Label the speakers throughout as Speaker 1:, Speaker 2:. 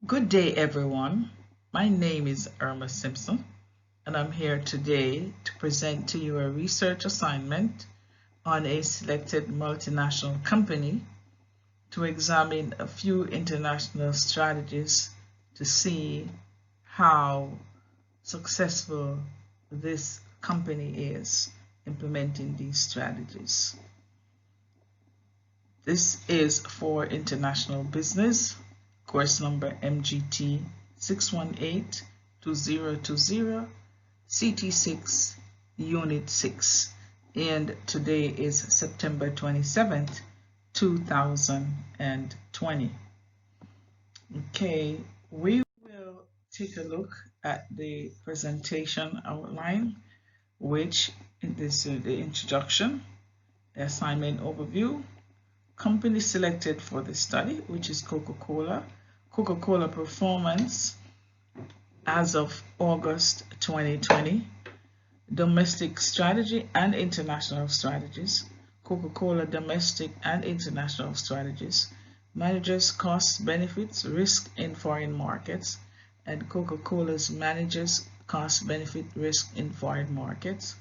Speaker 1: Good day, everyone. My name is Irma Simpson, and I'm here today to present to you a research assignment on a selected multinational company to examine a few international strategies to see how successful this company is implementing these strategies. This is for international business, course number MGT 618-2020, CT6, Unit 6, and today is September 27th, 2020. Okay, we will take a look at the presentation outline, which is the introduction, the assignment overview, company selected for the study, which is Coca-Cola, Coca-Cola performance as of August 2020, domestic strategy and international strategies, Coca-Cola domestic and international strategies, managers costs, benefits, risk in foreign markets, and Coca-Cola's managers cost, benefit, risk in foreign markets,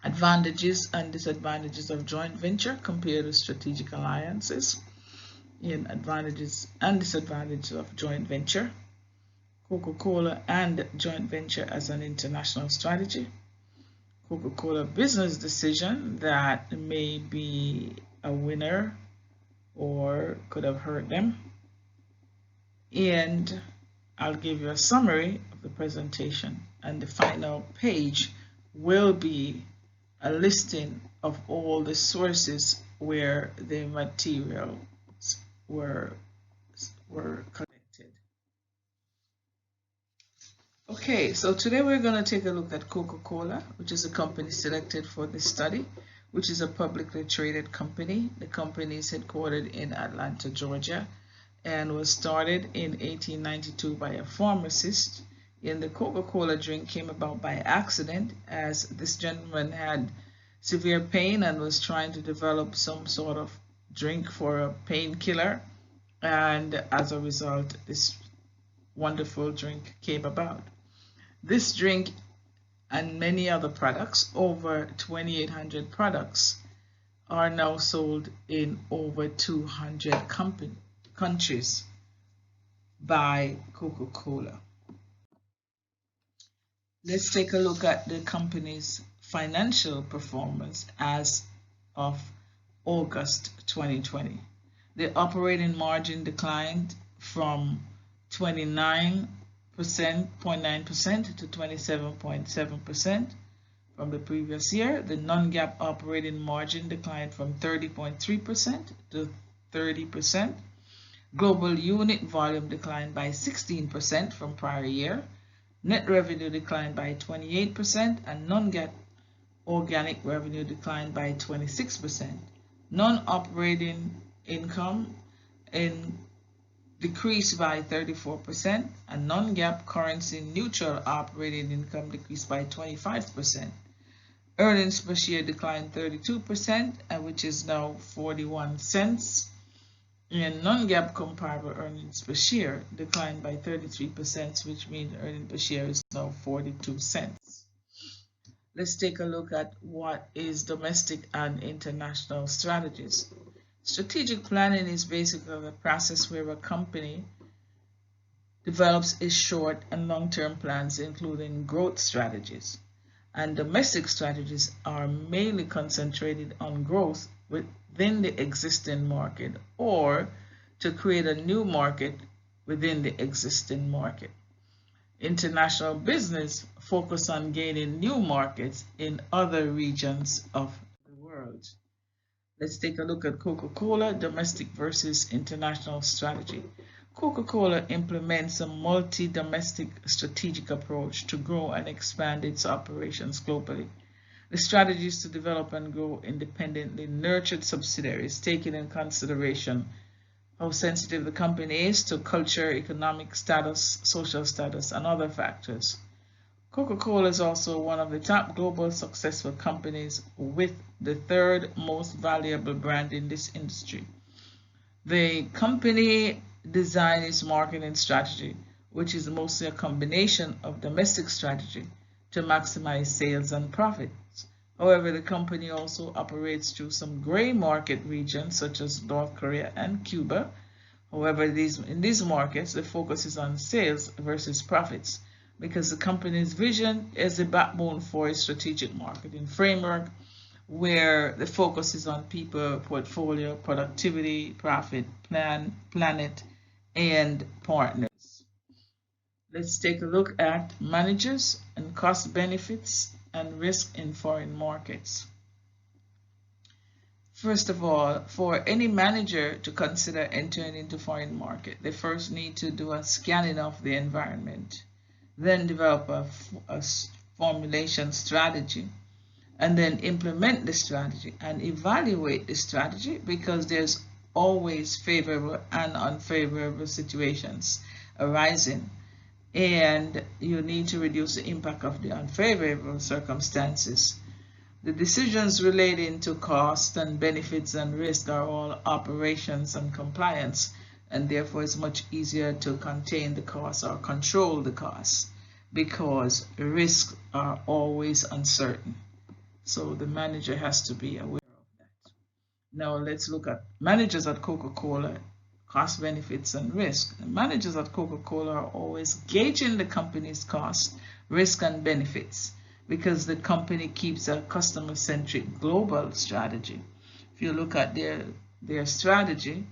Speaker 1: advantages and disadvantages of joint venture compared to strategic alliances, in advantages and disadvantages of joint venture, Coca-Cola and joint venture as an international strategy, Coca-Cola business decision that may be a winner or could have hurt them, and I'll give you a summary of the presentation, and the final page will be a listing of all the sources where the materials were collected. Okay, so today we're going to take a look at Coca-Cola, which is a company selected for this study, which is a publicly traded company. The company is headquartered in Atlanta, Georgia, and was started in 1892 by a pharmacist. And the Coca-Cola drink came about by accident, as this gentleman had severe pain and was trying to develop some sort of drink for a painkiller, and as a result this wonderful drink came about. This drink and many other products, over 2,800 products, are now sold in over 200 countries by Coca-Cola. Let's take a look at the company's financial performance as of August 2020. The operating margin declined from 29.9% to 27.7% from the previous year. The non-GAAP operating margin declined from 30.3% to 30%. Global unit volume declined by 16% from prior year. Net revenue declined by 28%, and non-GAAP organic revenue declined by 26%. Non-operating income decreased by 34%, and non-GAAP currency neutral operating income decreased by 25%. Earnings per share declined 32%, which is now 41 cents. And non-GAAP comparable earnings per share declined by 33%, which means earnings per share is now 42 cents. Let's take a look at what is domestic and international strategies. Strategic planning is basically the process where a company develops its short and long-term plans, including growth strategies. And domestic strategies are mainly concentrated on growth within the existing market, or to create a new market within the existing market. International business focus on gaining new markets in other regions of the world. Let's take a look at Coca-Cola domestic versus international strategy. Coca-Cola implements a multi-domestic strategic approach to grow and expand its operations globally. The strategy is to develop and grow independently nurtured subsidiaries, taking in consideration how sensitive the company is to culture, economic status, social status, and other factors. Coca-Cola is also one of the top global successful companies, with the third most valuable brand in this industry. The company design its marketing strategy, which is mostly a combination of domestic strategy to maximize sales and profits. However, the company also operates through some gray market regions such as North Korea and Cuba. However, in these markets, the focus is on sales versus profits because the company's vision is the backbone for a strategic marketing framework where the focus is on people, portfolio, productivity, profit, planet, and partners. Let's take a look at managers and cost benefits and risk in foreign markets. First of all, for any manager to consider entering into foreign market, they first need to do a scanning of the environment, then develop a formulation strategy, and then implement the strategy and evaluate the strategy because there's always favorable and unfavorable situations arising, and you need to reduce the impact of the unfavorable circumstances. The decisions relating to cost and benefits and risk are all operations and compliance, and therefore it's much easier to contain the costs or control the costs because risks are always uncertain. So the manager has to be aware of that. Now let's look at managers at Coca-Cola, cost, benefits, and risk. The managers at Coca-Cola are always gauging the company's cost, risk, and benefits because the company keeps a customer-centric global strategy. If you look at their strategy,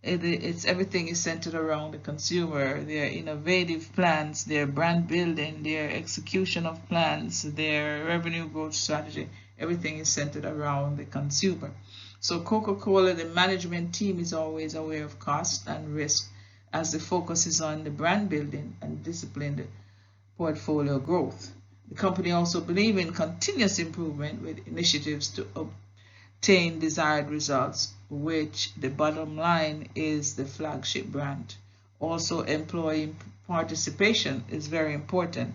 Speaker 1: it's everything is centered around the consumer, their innovative plans, their brand building, their execution of plans, their revenue growth strategy, everything is centered around the consumer. So Coca-Cola, the management team is always aware of cost and risk as the focus is on the brand building and disciplined portfolio growth. The company also believes in continuous improvement with initiatives to obtain desired results, which the bottom line is the flagship brand. Also, employee participation is very important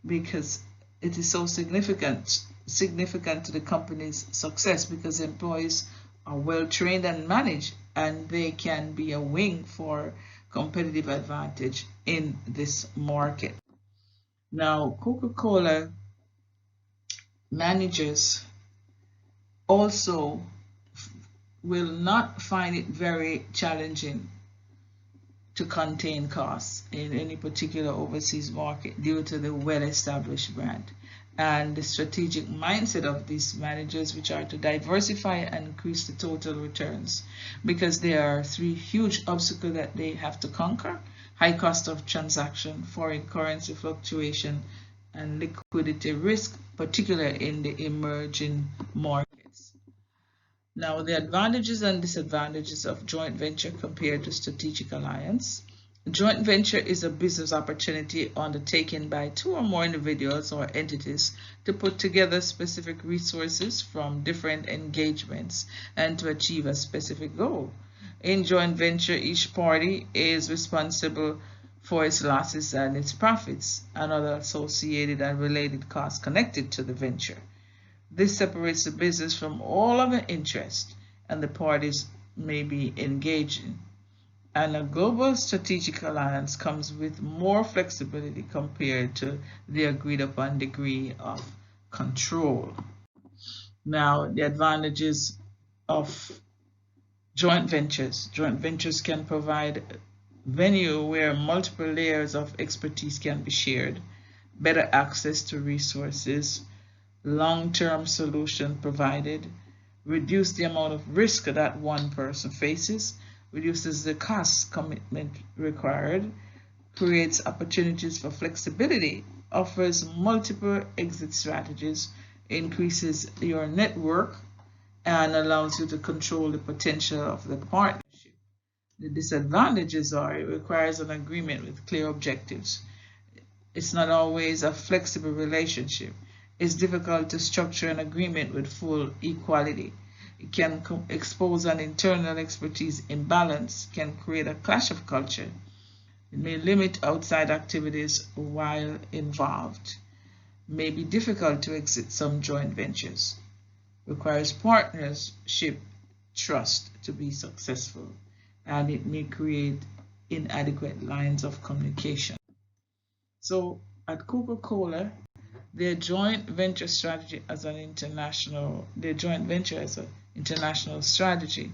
Speaker 1: because it is so significant to the company's success because employees are well trained and managed, and they can be a wing for competitive advantage in this market. Now, Coca-Cola managers also will not find it very challenging to contain costs in any particular overseas market due to the well-established brand and the strategic mindset of these managers, which are to diversify and increase the total returns, because there are three huge obstacles that they have to conquer: high cost of transaction, foreign currency fluctuation, and liquidity risk, particularly in the emerging markets. Now, the advantages and disadvantages of joint venture compared to strategic alliance. Joint venture is a business opportunity undertaken by two or more individuals or entities to put together specific resources from different engagements and to achieve a specific goal. In joint venture, each party is responsible for its losses and its profits and other associated and related costs connected to the venture. This separates the business from all other interests and the parties may be engaging. And a global strategic alliance comes with more flexibility compared to the agreed upon degree of control. Now, the advantages of joint ventures. Joint ventures can provide venue where multiple layers of expertise can be shared, better access to resources, long-term solution provided, reduce the amount of risk that one person faces, reduces the cost commitment required, creates opportunities for flexibility, offers multiple exit strategies, increases your network, and allows you to control the potential of the partnership. The disadvantages are it requires an agreement with clear objectives. It's not always a flexible relationship. It's difficult to structure an agreement with full equality. It can expose an internal expertise imbalance, can create a clash of culture. It may limit outside activities while involved. It may be difficult to exit some joint ventures. Requires partnership trust to be successful, and it may create inadequate lines of communication. So at Coca-Cola, their joint venture strategy as an international, their joint venture as an international strategy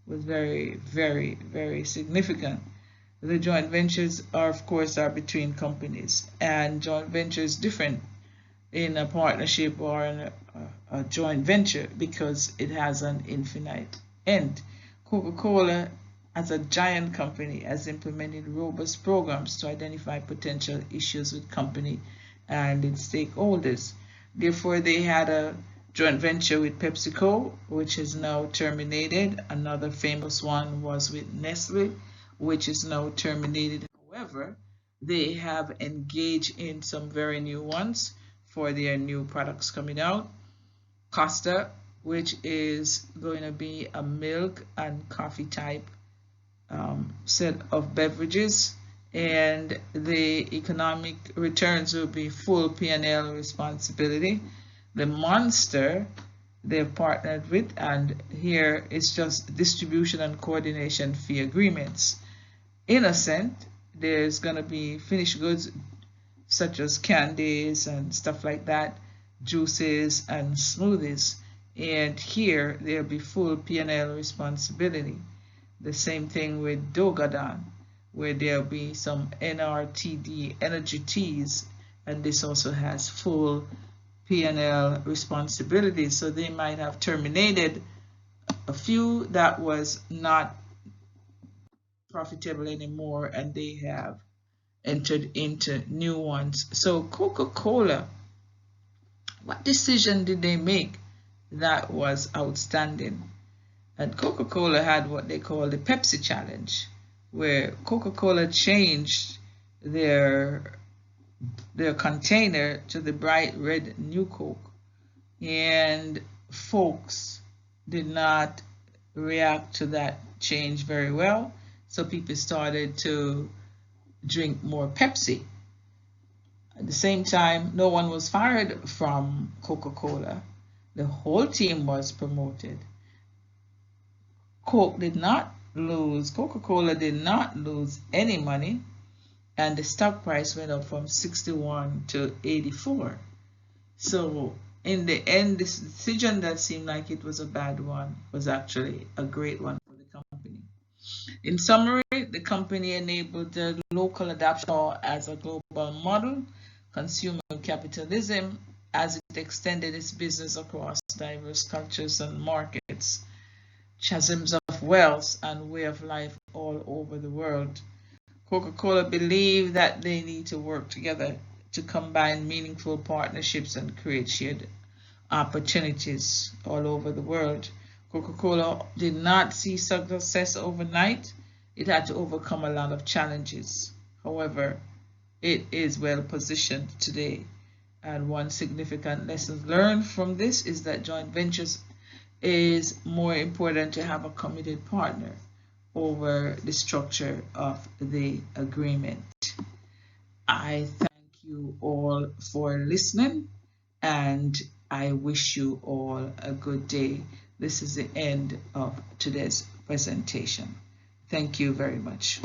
Speaker 1: was very, very, very significant. The joint ventures are, of course, are between companies, and joint venture is different in a partnership or in a joint venture because it has an infinite end. Coca-Cola, as a giant company, has implemented robust programs to identify potential issues with company and its stakeholders. Therefore, they had a joint venture with PepsiCo, which is now terminated. Another famous one was with Nestle, which is now terminated. However, they have engaged in some very new ones for their new products coming out. Costa, which is going to be a milk and coffee type set of beverages, and the economic returns will be full P&L responsibility. The Monster they've partnered with, and here it's just distribution and coordination fee agreements. Innocent, there's going to be finished goods such as candies and stuff like that, juices and smoothies, and here there'll be full P&L responsibility. The same thing with Dogadan, where there'll be some NRTD energy teas, and this also has full P&L responsibility. So they might have terminated a few that was not profitable anymore, and they have entered into new ones. So Coca-Cola, what decision did they make that was outstanding? And Coca-Cola had what they call the Pepsi Challenge, where Coca-Cola changed their container to the bright red New Coke, and folks did not react to that change very well, so people started to drink more Pepsi. At the same time, no one was fired from Coca-Cola. The whole team was promoted. Coca-Cola did not lose any money, and the stock price went up from 61 to 84. So in the end, this decision that seemed like it was a bad one was actually a great one for the company. In summary, the company enabled the local adoption as a global model, consumer capitalism, as it extended its business across diverse cultures and markets, chasms of wealth and way of life all over the world. Coca-Cola believed that they need to work together to combine meaningful partnerships and create shared opportunities all over the world. Coca-Cola did not see success overnight. It had to overcome a lot of challenges. However, it is well positioned today. And one significant lesson learned from this is that joint ventures is more important to have a committed partner over the structure of the agreement. I thank you all for listening, and I wish you all a good day. This is the end of today's presentation. Thank you very much.